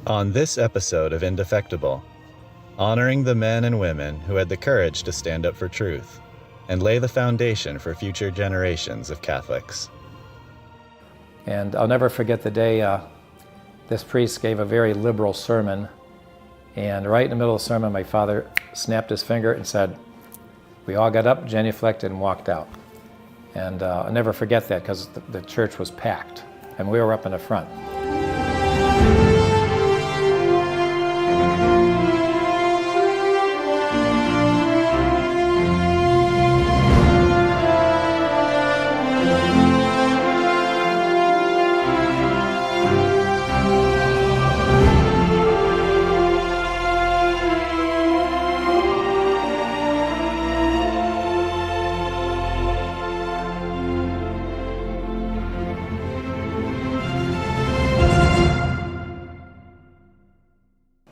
On this episode of Indefectible, honoring the men and women who had the courage to stand up for truth and lay the foundation for future generations of Catholics. And I'll never forget the day this priest gave a very liberal sermon, and right in the middle of the sermon my father snapped his finger and said, we all got up, genuflected, and walked out. And I'll never forget that because the church was packed and we were up in the front.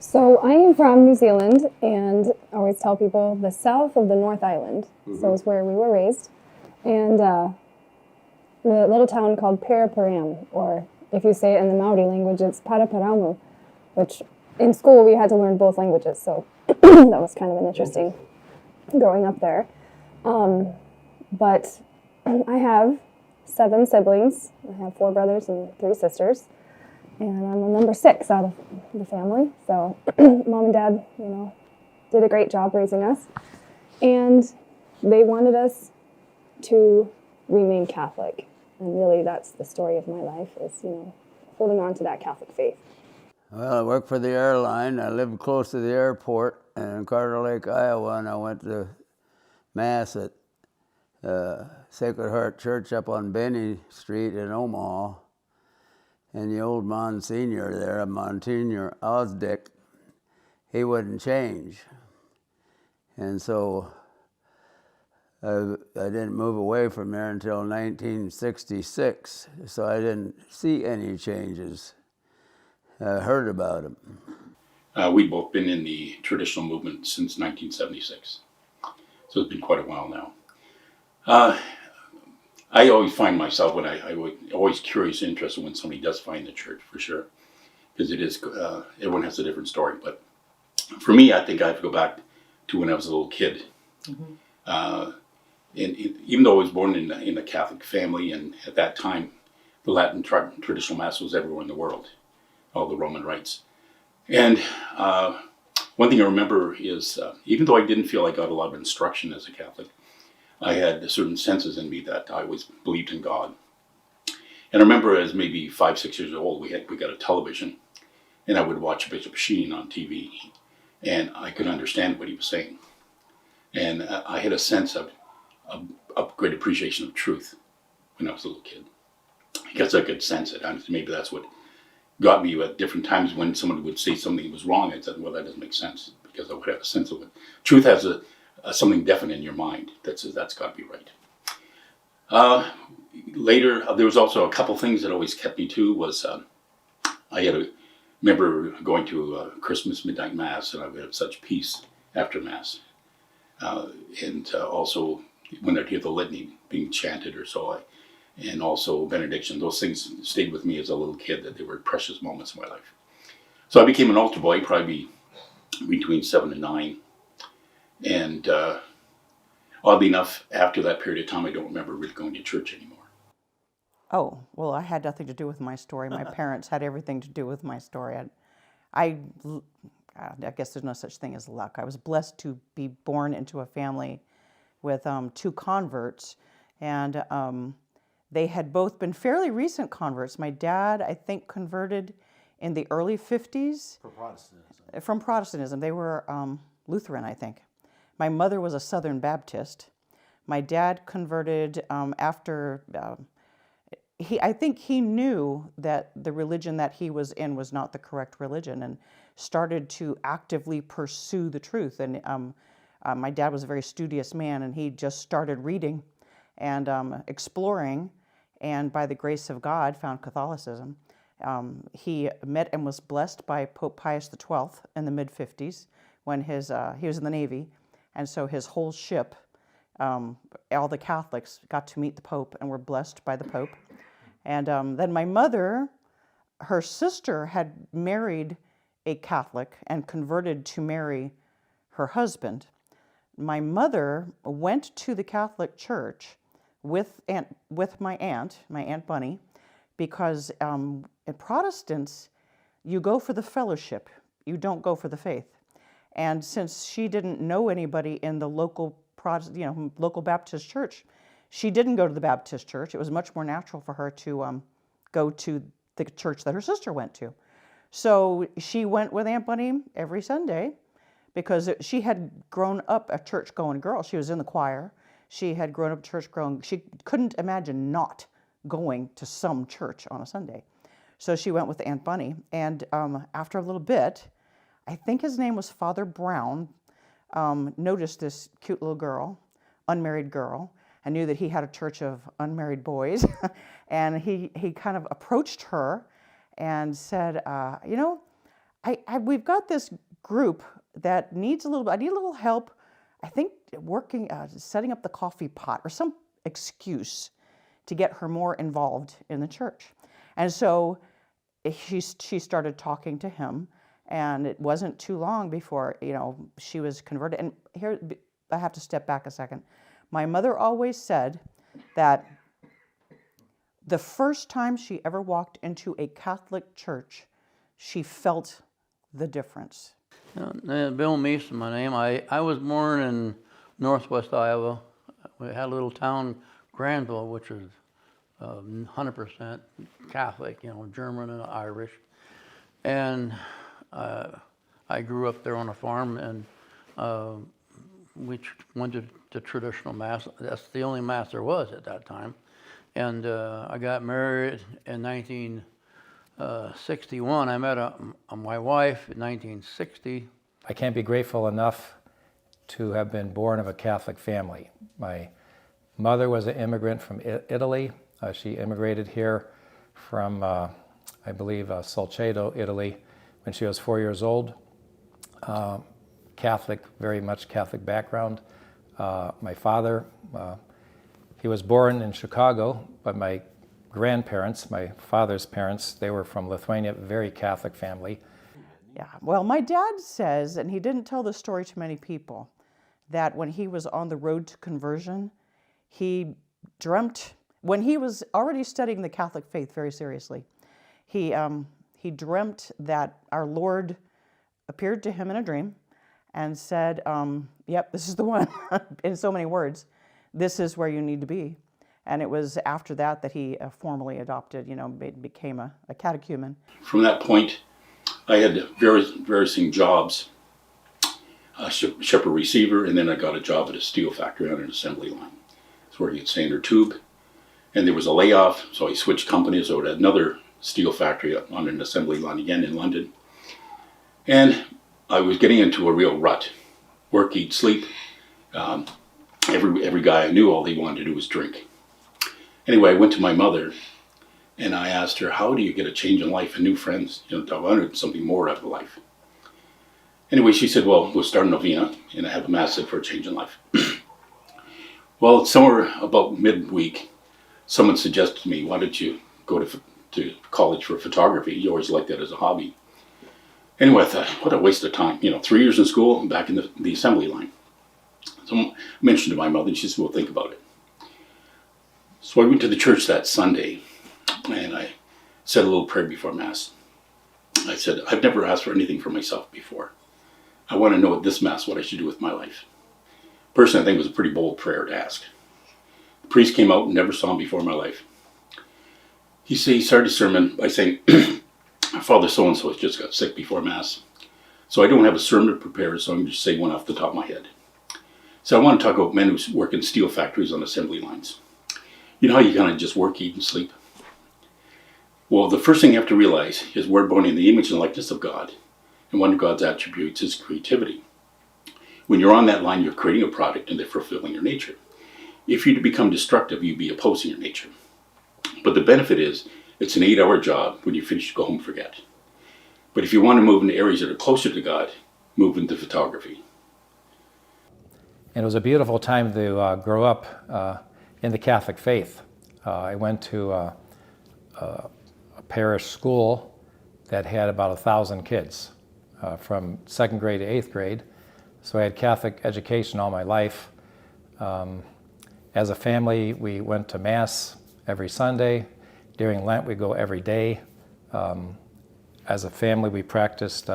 So I am from New Zealand, and I always tell people the south of the North Island. So it's where we were raised. And the little town called Paraparaumu, or if you say it in the Maori language, it's Paraparaumu, which in school we had to learn both languages. So that was kind of an interesting growing up there. But I have 7 siblings. I have 4 brothers and 3 sisters. And I'm the number 6 out of the family. So mom and dad, did a great job raising us. And they wanted us to remain Catholic. And really that's the story of my life is, holding on to that Catholic faith. Well, I worked for the airline. I lived close to the airport in Carter Lake, Iowa, and I went to Mass at Sacred Heart Church up on Benny Street in Omaha. And the old Monsignor there, Monsignor Osdick, he wouldn't change. And so I didn't move away from there until 1966. So I didn't see any changes. I heard about them. We've both been in the traditional movement since 1976. So it's been quite a while now. I always find myself when I always curious, interested when somebody does find the church, for sure, because it is everyone has a different story. But for me, I think I have to go back to when I was a little kid, and even though I was born in a Catholic family, and at that time, the Latin traditional Mass was everywhere in the world, all the Roman rites. And one thing I remember is even though I didn't feel I got a lot of instruction as a Catholic, I had certain senses in me that I always believed in God. And I remember as maybe 5, 6 years old, we got a television, and I would watch Bishop Sheen on TV, and I could understand what he was saying. And I had a sense of great appreciation of truth when I was a little kid. I guess I could sense it. And maybe that's what got me at different times when someone would say something was wrong. I said, well, that doesn't make sense, because I would have a sense of it. Truth has something definite in your mind that says that's got to be right. Later, there was also a couple things that always kept me too. Was I remember going to Christmas midnight Mass, and I would have such peace after Mass, and also when I'd hear the litany being chanted or so, and also benediction. Those things stayed with me as a little kid, that they were precious moments in my life. So I became an altar boy, probably between 7 and 9. And oddly enough, after that period of time, I don't remember really going to church anymore. Oh, well, I had nothing to do with my story. My parents had everything to do with my story. I guess there's no such thing as luck. I was blessed to be born into a family with 2 converts, and they had both been fairly recent converts. My dad, I think, converted in the early 50s. From Protestantism. They were Lutheran, I think. My mother was a Southern Baptist. My dad converted after, I think he knew that the religion that he was in was not the correct religion, and started to actively pursue the truth. And my dad was a very studious man, and he just started reading and exploring, and by the grace of God found Catholicism. He met and was blessed by Pope Pius XII in the mid-50s when he was in the Navy. And so his whole ship, all the Catholics got to meet the Pope and were blessed by the Pope. And then my mother, her sister had married a Catholic and converted to marry her husband. My mother went to the Catholic Church with my Aunt Bunny, because in Protestants, you go for the fellowship, you don't go for the faith. And since she didn't know anybody in the local local Baptist church, she didn't go to the Baptist church. It was much more natural for her to go to the church that her sister went to. So she went with Aunt Bunny every Sunday, because she had grown up a church-going girl. She was in the choir. She had grown up church-going. She couldn't imagine not going to some church on a Sunday. So she went with Aunt Bunny. And after a little bit, I think his name was Father Brown, noticed this cute little girl, unmarried girl, and knew that he had a church of unmarried boys. And he kind of approached her and said, we've got this group that needs I need a little help, I think working, setting up the coffee pot or some excuse to get her more involved in the church. And so she started talking to him, and it wasn't too long before, she was converted. And here, I have to step back a second. My mother always said that the first time she ever walked into a Catholic church, she felt the difference. Bill Meese, my name. I was born in northwest Iowa. We had a little town, Granville, which is 100% Catholic, German and Irish. And I grew up there on a farm, and we went to traditional Mass. That's the only Mass there was at that time. And I got married in 1961. I met my wife in 1960. I can't be grateful enough to have been born of a Catholic family. My mother was an immigrant from Italy. She immigrated here from, I believe, Salcedo, Italy, when she was 4 years old. Catholic, very much Catholic background. My father, he was born in Chicago, but my grandparents, my father's parents, they were from Lithuania, very Catholic family. Yeah, well, my dad says, and he didn't tell the story to many people, that when he was on the road to conversion, he dreamt, when he was already studying the Catholic faith very seriously, he dreamt that our Lord appeared to him in a dream and said, yep, this is the one, in so many words, this is where you need to be. And it was after that that he formally adopted, became a catechumen. From that point, I had various jobs, shepherd receiver, and then I got a job at a steel factory on an assembly line. It's where you get sander tube. And there was a layoff, so I switched companies over to another steel factory on an assembly line again in London. And I was getting into a real rut. Work, eat, sleep. Every guy I knew, all he wanted to do was drink. Anyway, I went to my mother and I asked her, how do you get a change in life and new friends? I wanted something more out of life. Anyway, she said, well, we'll start a novena and I have a mass said for a change in life. Well, somewhere about midweek, someone suggested to me, why don't you go to college for photography? You always liked that as a hobby. Anyway, I thought, what a waste of time. 3 years in school and back in the assembly line. So I mentioned to my mother and she said, well, think about it. So I went to the church that Sunday and I said a little prayer before Mass. I said, I've never asked for anything for myself before. I want to know at this Mass what I should do with my life. Personally, I think it was a pretty bold prayer to ask. The priest came out and never saw him before in my life. He started his sermon by saying, Father so-and-so has just got sick before Mass. So I don't have a sermon prepared, so I'm going to just say one off the top of my head. So I want to talk about men who work in steel factories on assembly lines. You know how you kind of just work, eat, and sleep? Well, the first thing you have to realize is we're born in the image and likeness of God. And one of God's attributes is creativity. When you're on that line, you're creating a product and they're fulfilling your nature. If you become destructive, you'd be opposing your nature. But the benefit is, it's an 8-hour job. When you finish, you go home and forget. But if you want to move into areas that are closer to God, move into photography. And it was a beautiful time to grow up in the Catholic faith. I went to a parish school that had about 1,000 kids. from 2nd grade to 8th grade. So I had Catholic education all my life. As a family, we went to Mass every Sunday. During Lent, we go every day. As a family, we practiced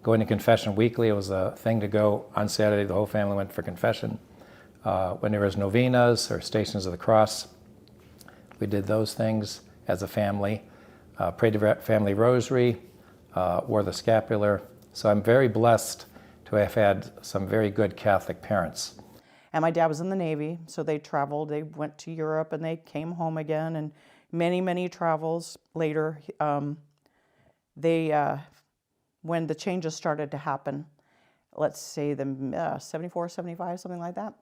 going to confession weekly. It was a thing to go on Saturday. The whole family went for confession. When there was novenas or Stations of the Cross, we did those things as a family. Prayed the family rosary, wore the scapular. So I'm very blessed to have had some very good Catholic parents. And my dad was in the Navy, so they traveled. They went to Europe and they came home again, and many, many travels later. When the changes started to happen, let's say the 74, 75, something like that,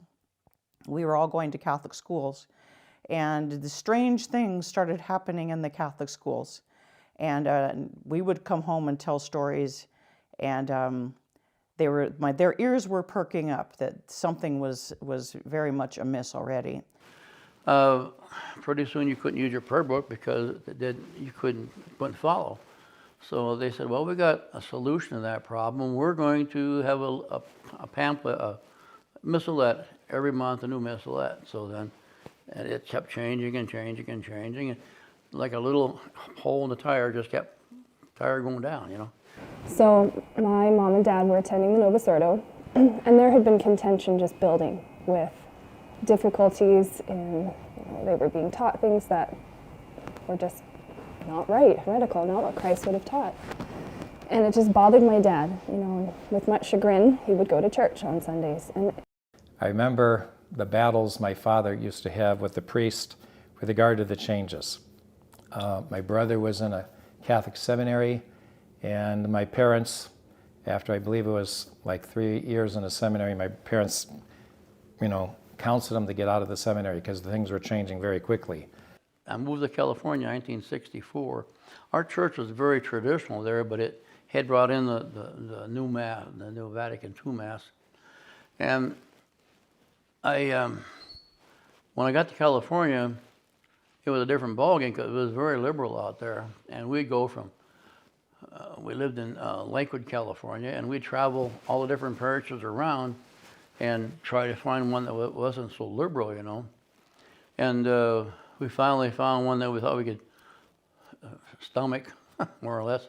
we were all going to Catholic schools. And the strange things started happening in the Catholic schools. And we would come home and tell stories, and their ears were perking up that something was very much amiss already. Pretty soon you couldn't use your prayer book because you couldn't follow. So they said, well, we got a solution to that problem. We're going to have a pamphlet, a missalette every month, a new missalette. So then, and it kept changing and changing and changing. And like a little hole in the tire, just kept tire going down, you know. So my mom and dad were attending the Novus Ordo, and there had been contention just building with difficulties in, they were being taught things that were just not right, heretical, not what Christ would have taught. And it just bothered my dad, with much chagrin, he would go to church on Sundays. And I remember the battles my father used to have with the priest with regard to the changes. My brother was in a Catholic seminary, and my parents, after I believe it was like 3 years in a seminary, my parents, counseled them to get out of the seminary because things were changing very quickly. I moved to California in 1964. Our church was very traditional there, but it had brought in the new Mass, the new Vatican II Mass. And when I got to California, it was a different ballgame because it was very liberal out there. And we'd go from, we lived in Lakewood, California, and we'd travel all the different parishes around and try to find one that wasn't so liberal, And we finally found one that we thought we could stomach, more or less.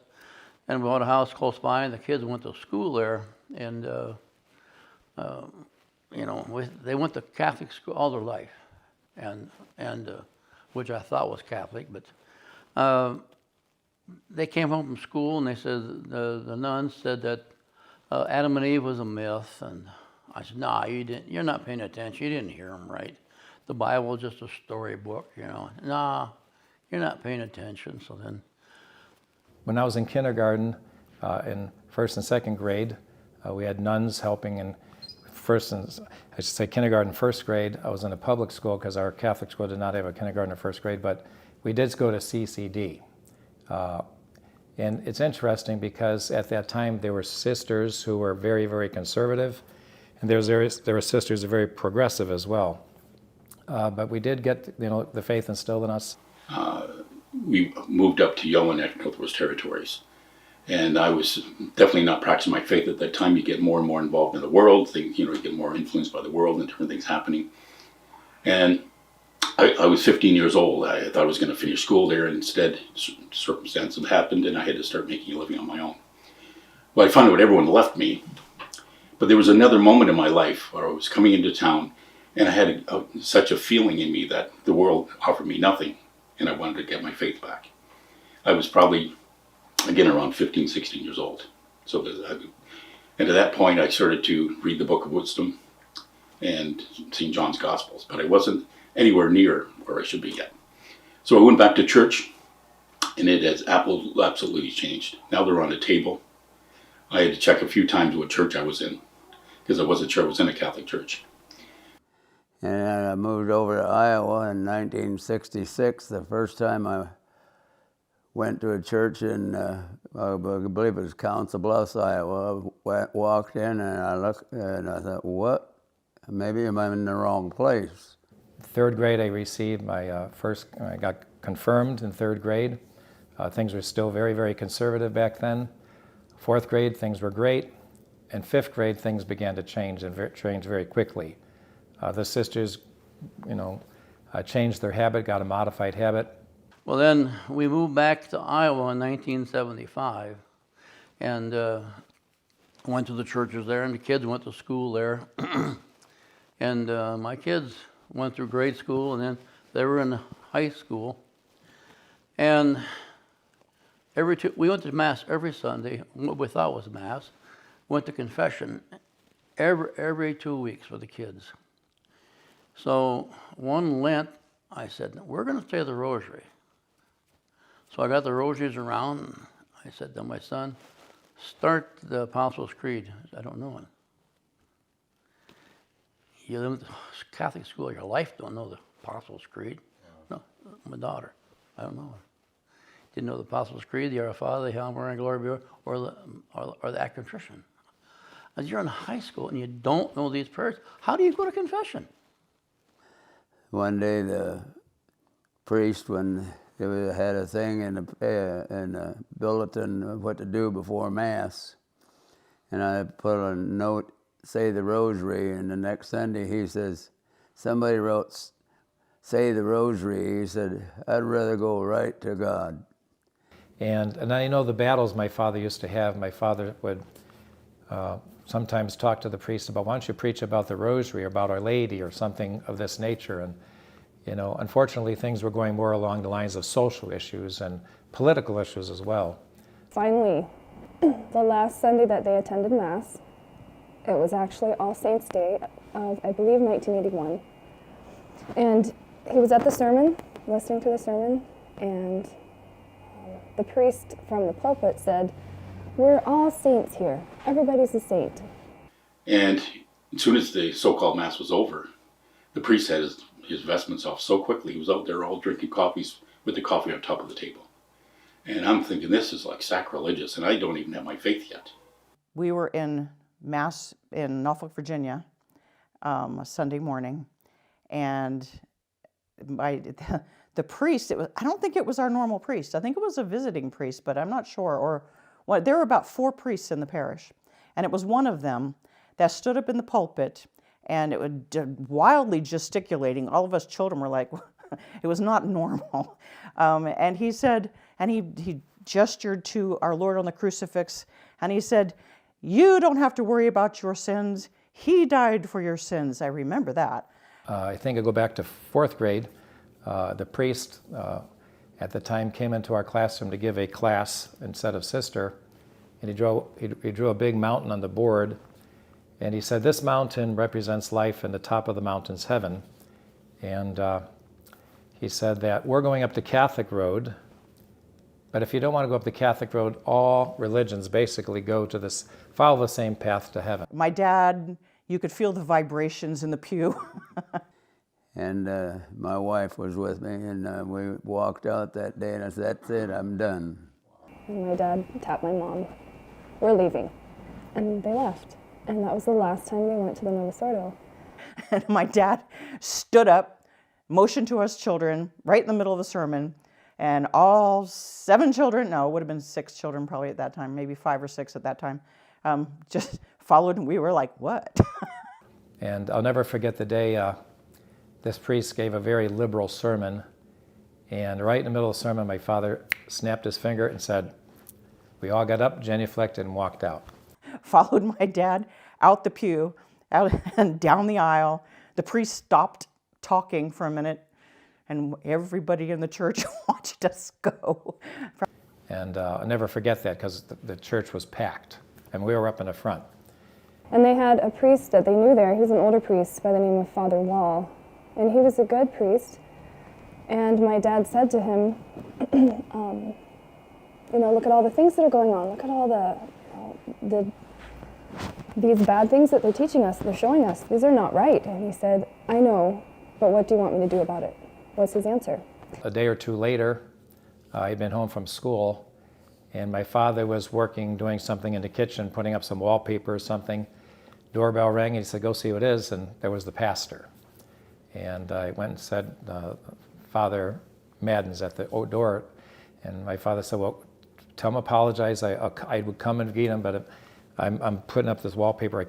And we bought a house close by, and the kids went to school there. And, they went to Catholic school all their life, and which I thought was Catholic. But they came home from school, and they said, the nuns said that Adam and Eve was a myth. And I said, nah, you're not paying attention. You didn't hear them right. The Bible is just a storybook, Nah, you're not paying attention. So then, when I was in kindergarten, in 1st and 2nd grade, we had nuns helping in kindergarten, 1st grade. I was in a public school because our Catholic school did not have a kindergarten or 1st grade, but we did go to CCD. And it's interesting because at that time there were sisters who were very, very conservative, and there were sisters who were very progressive as well. But we did get, the faith instilled in us. We moved up to Yellowknife, Northwest Territories. And I was definitely not practicing my faith at that time. You get more and more involved in the world. You get more influenced by the world and different things happening. And I was 15 years old. I thought I was going to finish school there. Instead, circumstances happened, and I had to start making a living on my own. Well, I found out everyone left me. But there was another moment in my life where I was coming into town, and I had such a feeling in me that the world offered me nothing, and I wanted to get my faith back. I was probably, again, around 15, 16 years old. And at that point, I started to read the Book of Wisdom and St. John's Gospels, but I wasn't anywhere near where I should be yet. So I went back to church, and it has absolutely changed. Now they're on the table. I had to check a few times what church I was in, because I wasn't sure I was in a Catholic church. And I moved over to Iowa in 1966. The first time I went to a church in, I believe it was Council Bluffs, Iowa. Walked in and I looked and I thought, what? Maybe I'm in the wrong place. 3rd grade, I received my I got confirmed in 3rd grade. Things were still very, very conservative back then. Fourth grade, things were great. In fifth grade, things began to change and change very quickly. The sisters, changed their habit, got a modified habit. Well, then we moved back to Iowa in 1975 and went to the churches there, and the kids went to school there. And my kids went through grade school, and then they were in high school. And we went to Mass every Sunday, what we thought was Mass. Went to confession every 2 weeks for the kids. So one Lent, I said, we're going to say the rosary. So I got the rosaries around, and I said to my son, start the Apostles' Creed. I don't know it. You live in Catholic school your life, don't know the Apostles' Creed? No, my daughter, I don't know it. Didn't know the Apostles' Creed, the Our Father, the Hail Mary, Glory be, or the Act of Contrition. As you're in high school and you don't know these prayers, how do you go to confession? One day the priest, when they had a thing in the bulletin of what to do before Mass, and I put a note, say the rosary, and the next Sunday he says, somebody wrote, say the rosary. He said, I'd rather go right to God. And I know the battles my father used to have. My father would sometimes talk to the priest about, why don't you preach about the rosary or about Our Lady or something of this nature. And unfortunately things were going more along the lines of social issues and political issues as well. Finally, the last Sunday that they attended Mass, it was actually All Saints' Day of, I believe, 1981. And he was at the sermon, listening to the sermon, and the priest from the pulpit said, we're all saints here. Everybody's a saint. And as soon as the so-called Mass was over, the priest had his vestments off so quickly. He was out there all drinking coffees with the coffee on top of the table. And I'm thinking, this is like sacrilegious, and I don't even have my faith yet. We were in Mass in Norfolk, Virginia, a Sunday morning, and the priest, I don't think it was our normal priest. I think it was a visiting priest, but I'm not sure. There were about 4 priests in the parish, and it was one of them that stood up in the pulpit, and it was wildly gesticulating. All of us children were like, it was not normal. And he said, and he gestured to our Lord on the crucifix, and he said, you don't have to worry about your sins. He died for your sins. I remember that. I think I go back to 4th grade. The priest at the time came into our classroom to give a class instead of sister, and he drew a big mountain on the board, and he said, this mountain represents life, and the top of the mountain's heaven. And he said that we're going up the Catholic road, but if you don't want to go up the Catholic road, all religions basically follow the same path to heaven. My dad, you could feel the vibrations in the pew. And my wife was with me, and we walked out that day, and I said, that's it, I'm done. And my dad tapped my mom, we're leaving. And they left. And that was the last time they went to the Novus Ordo. And my dad stood up, motioned to us children, right in the middle of the sermon, and all 7 children, no, it would have been 6 children probably at that time, maybe 5 or 6 at that time, just followed, and we were like, what? And I'll never forget the day this priest gave a very liberal sermon, and right in the middle of the sermon, my father snapped his finger and said, we all got up, genuflected, and walked out. Followed my dad out the pew, out and down the aisle. The priest stopped talking for a minute, and everybody in the church watched us go. And I'll never forget that, because the church was packed, and we were up in the front. And they had a priest that they knew there. He was an older priest by the name of Father Wall. And he was a good priest. And my dad said to him, look at all the things that are going on. Look at all these bad things that they're teaching us, they're showing us. These are not right. And he said, I know, but what do you want me to do about it? What's his answer? A day or 2 later, I'd been home from school, and my father was working, doing something in the kitchen, putting up some wallpaper or something. Doorbell rang, and he said, go see who it is, and there was the pastor. And I went and said, Father Madden's at the door, and my father said, well, tell him apologize. I would come and greet him, but I'm putting up this wallpaper.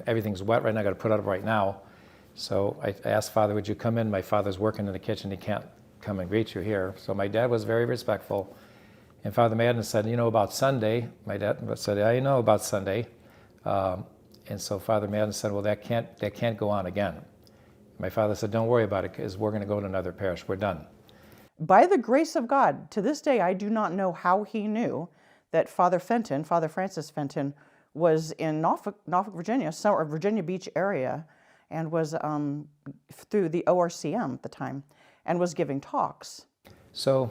Everything's wet right now. I got to put it up right now. So I asked Father, would you come in? My father's working in the kitchen. He can't come and greet you here. So my dad was very respectful. And Father Madden said, you know about Sunday? My dad said, I know about Sunday. And so Father Madden said, well, that can't go on again. My father said, don't worry about it, because we're going to go to another parish. We're done. By the grace of God, to this day, I do not know how he knew that Father Francis Fenton, was in Norfolk, Virginia, or Virginia Beach area, and was through the ORCM at the time, and was giving talks. So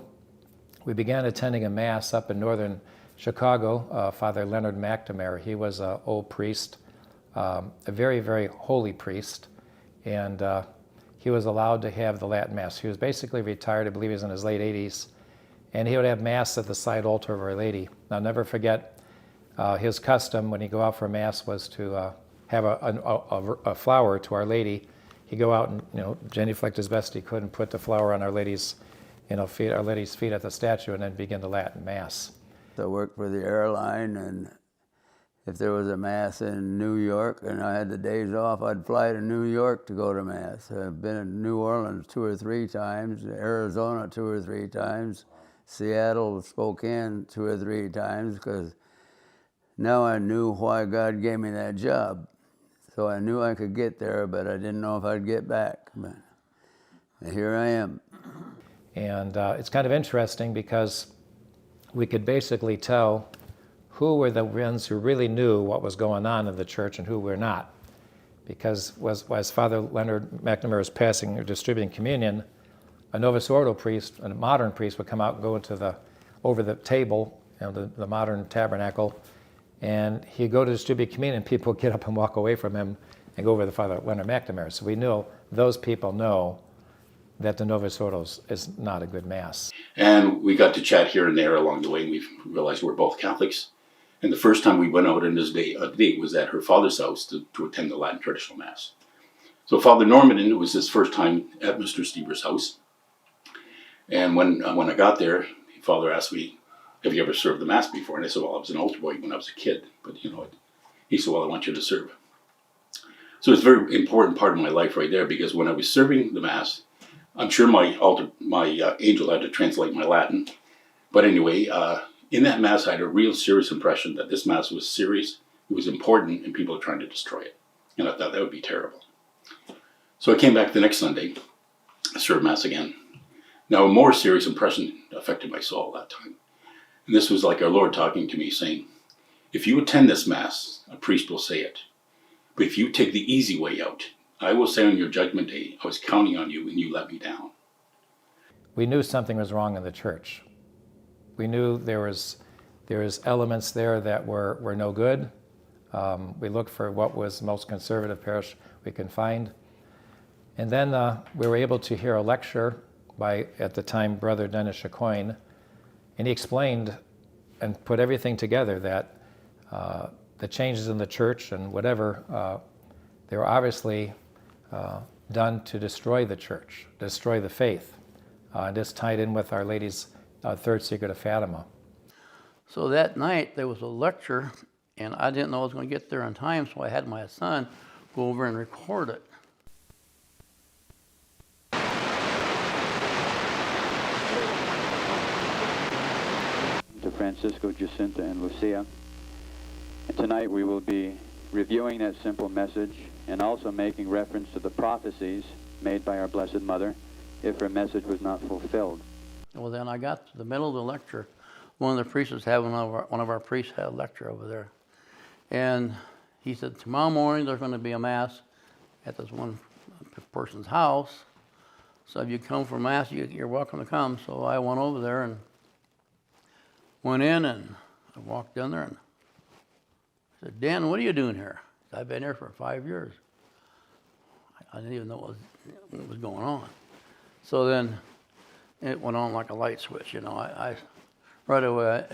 we began attending a mass up in northern Chicago. Father Leonard McNamara, he was an old priest, a very, very holy priest, and he was allowed to have the Latin Mass. He was basically retired, I believe he was in his late 80s, and he would have Mass at the side altar of Our Lady. I'll never forget his custom when he'd go out for Mass was to have a flower to Our Lady. He'd go out and genuflect as best he could and put the flower on Our Lady's feet, Our Lady's feet at the statue, and then begin the Latin Mass. I worked for the airline, and if there was a Mass in New York and I had the days off, I'd fly to New York to go to Mass. I've been in New Orleans 2 or 3 times, Arizona 2 or 3 times, Seattle, Spokane 2 or 3 times, because now I knew why God gave me that job. So I knew I could get there, but I didn't know if I'd get back. But here I am. And it's kind of interesting because we could basically tell who were the ones who really knew what was going on in the church and who were not. Because as Father Leonard McNamara was passing or distributing communion, a Novus Ordo priest, a modern priest, would come out and go over the table, the modern tabernacle, and he'd go to distribute communion, and people would get up and walk away from him and go over to Father Leonard McNamara. So we knew, those people know that the Novus Ordo is not a good Mass. And we got to chat here and there along the way, and we realized we're both Catholics. And the first time we went out on this date was at her father's house to attend the Latin traditional Mass. So Father Norman, it was his first time at Mr. Stieber's house. And when I got there, Father asked me, have you ever served the Mass before? And I said, well, I was an altar boy when I was a kid. But he said, well, I want you to serve. So it's a very important part of my life right there, because when I was serving the Mass, I'm sure my angel had to translate my Latin. But anyway, in that Mass, I had a real serious impression that this Mass was serious, it was important, and people are trying to destroy it. And I thought that would be terrible. So I came back the next Sunday, served Mass again. Now, a more serious impression affected my soul that time. And this was like our Lord talking to me, saying, if you attend this Mass, a priest will say it. But if you take the easy way out, I will say on your judgment day, I was counting on you and you let me down. We knew something was wrong in the church. We knew there was elements there that were no good. We looked for what was the most conservative parish we could find. And then we were able to hear a lecture by, at the time, Brother Dennis Chacoin, and he explained and put everything together that the changes in the church and whatever, they were obviously done to destroy the church, destroy the faith. This tied in with Our Lady's third secret of Fatima. So that night there was a lecture, and I didn't know I was going to get there on time, so I had my son go over and record it. To Francisco, Jacinta, and Lucia. And tonight we will be reviewing that simple message and also making reference to the prophecies made by our Blessed Mother if her message was not fulfilled. Well, then I got to the middle of the lecture. One of the priests was having one of our priests had a lecture over there. And he said, tomorrow morning there's going to be a Mass at this one person's house. So if you come for Mass, you're welcome to come. So I went over there and went in, and I walked in there and I said, Dan, what are you doing here? I've been here for 5 years. I didn't even know what was going on. So then it went on like a light switch, I right away,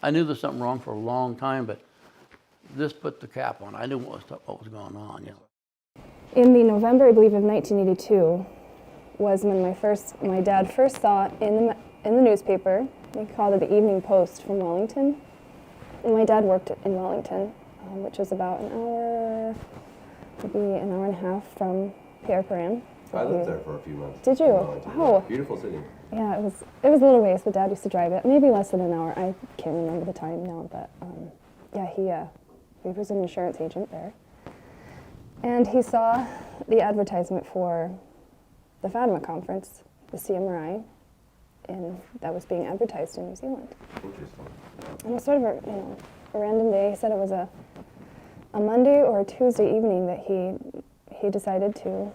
I knew there was something wrong for a long time, but this put the cap on. I knew what was going on, In the November, I believe, of 1982 was when my dad first saw in the newspaper they called it the Evening Post from Wellington. And my dad worked in Wellington, which was about an hour, maybe an hour and a half from Pierre Perin. So I lived there for a few months. Did you? Wow. Beautiful city. Yeah, it was a little ways, but Dad used to drive it. Maybe less than an hour. I can't remember the time now, but yeah, he was an insurance agent there. And he saw the advertisement for the Fatima conference, the CMRI, that was being advertised in New Zealand. Interesting. And it was sort of a random day. He said it was a Monday or a Tuesday evening that he decided to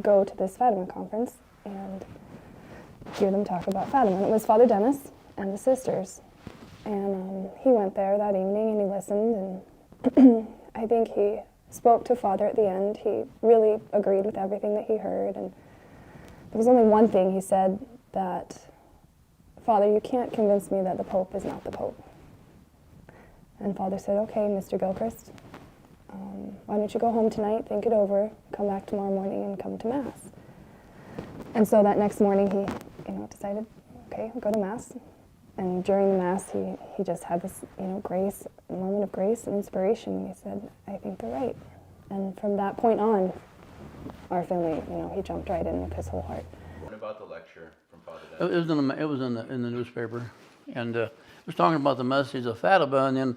go to this Fatima conference and hear them talk about Fatima. And it was Father Dennis and the sisters. And he went there that evening and he listened, and I think he spoke to Father at the end. He really agreed with everything that he heard, and there was only one thing he said, that, Father, you can't convince me that the Pope is not the Pope. And Father said, okay, Mr. Gilchrist, why don't you go home tonight, think it over, come back tomorrow morning and come to Mass. And so that next morning he decided, okay, I'll go to Mass. And during the Mass he just had this grace, a moment of grace and inspiration. He said, I think they're right. And from that point on, our family, he jumped right in with his whole heart. What about the lecture from Father Dennis? It was in the newspaper, and it was talking about the message of Fatima. And then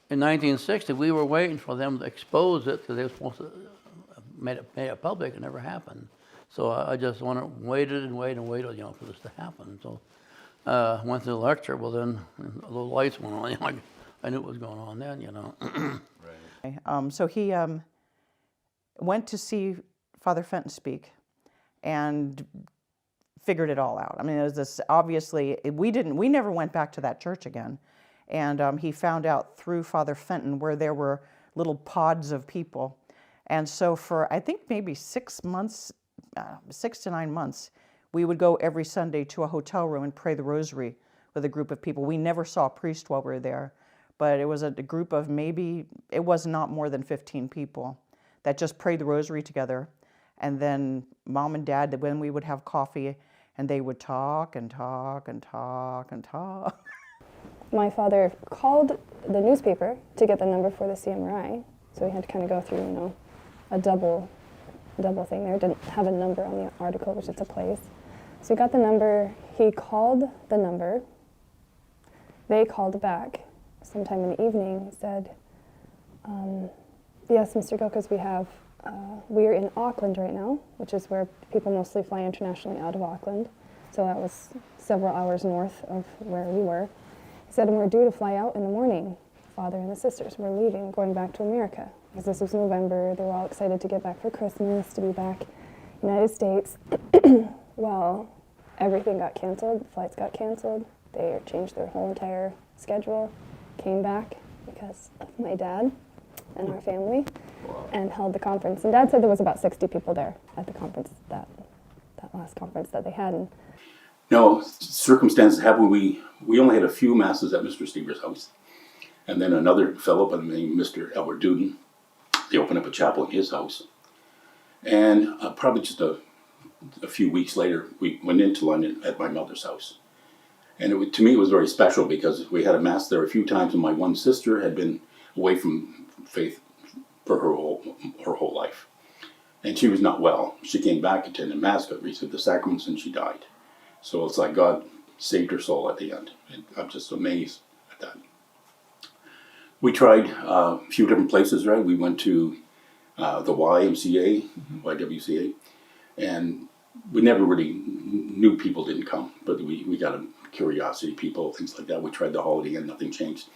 in 1960, we were waiting for them to expose it because they were supposed to made it public. It never happened. So I just waited and waited for this to happen. So went to the lecture. Well, then the lights went on. I knew what was going on then. Right. So he went to see Father Fenton speak and figured it all out. I mean, it was this, obviously, we never went back to that church again. And he found out through Father Fenton where there were little pods of people. And so for, I think maybe 6 to 9 months, we would go every Sunday to a hotel room and pray the rosary with a group of people. We never saw a priest while we were there, but it was a group of it was not more than 15 people that just prayed the rosary together. And then Mom and Dad, when we would have coffee, and they would talk and talk and talk and talk. My father called the newspaper to get the number for the CMRI, so we had to kind of go through, a double thing there. Didn't have a number on the article, which is a place. So he got the number, he called the number, they called back sometime in the evening, said, yes, Mr. Gilchrist, we're in Auckland right now, which is where people mostly fly internationally out of Auckland. So that was several hours north of where we were. He said, and we're due to fly out in the morning, Father and the sisters. We're leaving, going back to America. Because this was November, they were all excited to get back for Christmas, to be back in the United States. Well, everything got canceled, flights got canceled. They changed their whole entire schedule, came back because of my dad and our family, and held the conference. And Dad said there was about 60 people there at the conference, that last conference that they had. And no, circumstances happened. We only had a few masses at Mr. Stever's house. And then another fellow by the name of Mr. Albert Duden, they opened up a chapel in his house. And probably just a few weeks later, we went into London at my mother's house. And to me, it was very special because we had a mass there a few times, and my one sister had been away from faith for her whole life. And she was not well. She came back, attended Mass, got received the sacraments, and she died. So it's like God saved her soul at the end. And I'm just amazed at that. We tried a few different places, right? We went to the YMCA, and we never really knew people didn't come, but we got a curiosity, people, things like that. We tried the Holiday Inn, nothing changed.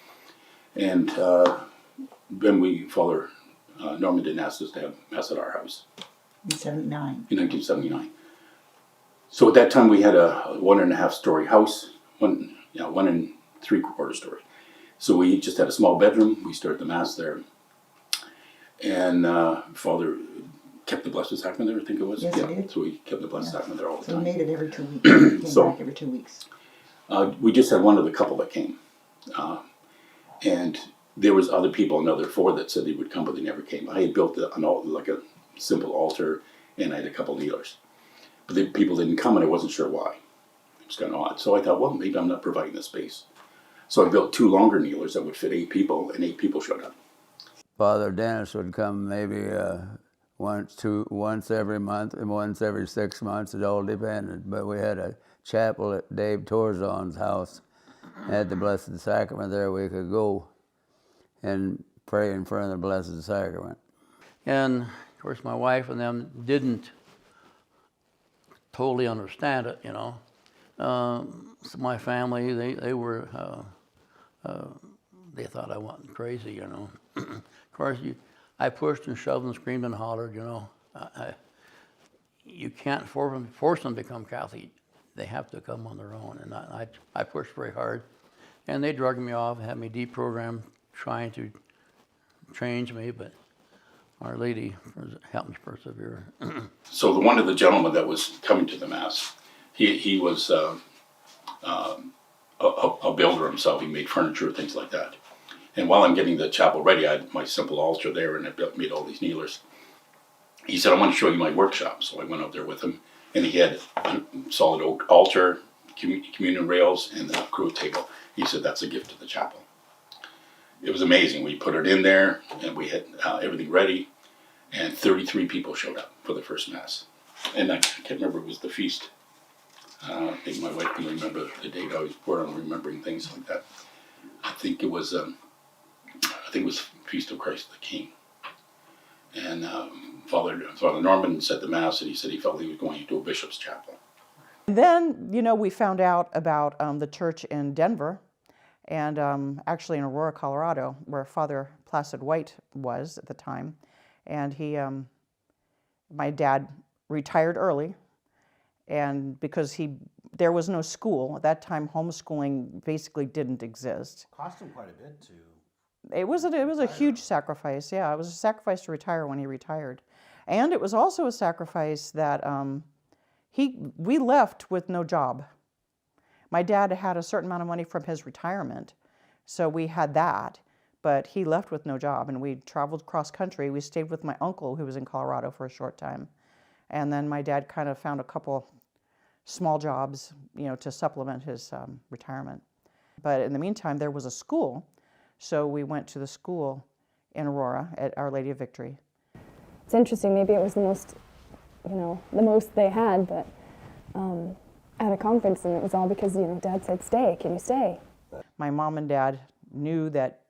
And then Father Norman didn't ask us to have Mass at our house. In 79. In 1979. So at that time we had a 1.5 story house, 1 3/4 story. So we just had a small bedroom. We started the Mass there. And Father kept the Blessed Sacrament there, I think it was. Yes, yeah. he did. So we kept the Blessed Sacrament there all the So time. we made it every 2 weeks. Came So- back every 2 weeks. We just had one other couple that came. And there was other people, another 4 that said they would come, but they never came. I had built like a simple altar, and I had a couple kneelers. But the people didn't come, and I wasn't sure why. It's kind of odd. So I thought, well, maybe I'm not providing the space. So I built 2 longer kneelers that would fit 8 people, and 8 people showed up. Father Dennis would come maybe once every month and once every 6 months. It all depended. But we had a chapel at Dave Torzon's house. Had the Blessed Sacrament there. We could go and pray in front of the Blessed Sacrament. And of course, my wife and them didn't totally understand it, you know. So my family, they were, they thought I wasn't crazy, you know. Of course, I pushed and shoved and screamed and hollered, you know. You can't force them to become Catholic. They have to come on their own. And I pushed very hard. And they drugged me off, had me deprogrammed, trying to change me, but Our Lady helped me persevere. So one of the gentlemen that was coming to the Mass, he was a builder himself. He made furniture, things like that. And while I'm getting the chapel ready, I had my simple altar there, and I made all these kneelers. He said, I want to show you my workshop. So I went out there with him, and he had a solid oak altar, communion rails, and a crew table. He said, that's a gift to the chapel. It was amazing. We put it in there, and we had everything ready, and 33 people showed up for the first Mass. And I can't remember, it was the feast. I think my wife can remember the date. I was born on remembering things like that. I think it was Feast of Christ the King. And Father Norman said the Mass, and he said he felt he was going into a bishop's chapel. Then, you know, we found out about the church in Denver, and actually in Aurora, Colorado, where Father Placid White was at the time. And my dad retired early, and because there was no school at that time, homeschooling basically didn't exist. Cost him quite a bit to. It was a huge sacrifice. Yeah, it was a sacrifice to retire when he retired, and it was also a sacrifice that we left with no job. My dad had a certain amount of money from his retirement, so we had that, but he left with no job, and we traveled cross country. We stayed with my uncle, who was in Colorado, for a short time, and then my dad kind of found a couple small jobs, you know, to supplement his retirement. But in the meantime, there was a school, so we went to the school in Aurora at Our Lady of Victory. It's interesting, maybe it was the most, the most they had, but at a conference, and it was all because, Dad said, stay, can you stay? My mom and dad knew that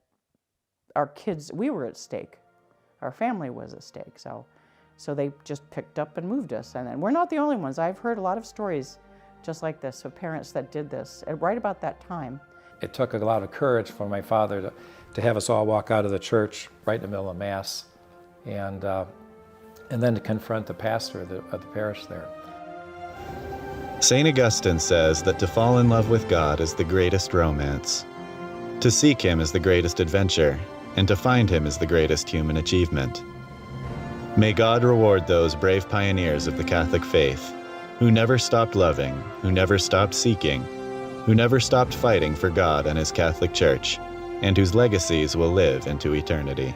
our kids, we were at stake. Our family was at stake, so they just picked up and moved us. And then we're not the only ones. I've heard a lot of stories just like this of parents that did this at right about that time. It took a lot of courage for my father to have us all walk out of the church right in the middle of Mass, and then to confront the pastor of the parish there. St. Augustine says that to fall in love with God is the greatest romance. To seek Him is the greatest adventure, and to find Him is the greatest human achievement. May God reward those brave pioneers of the Catholic faith, who never stopped loving, who never stopped seeking, who never stopped fighting for God and His Catholic Church, and whose legacies will live into eternity.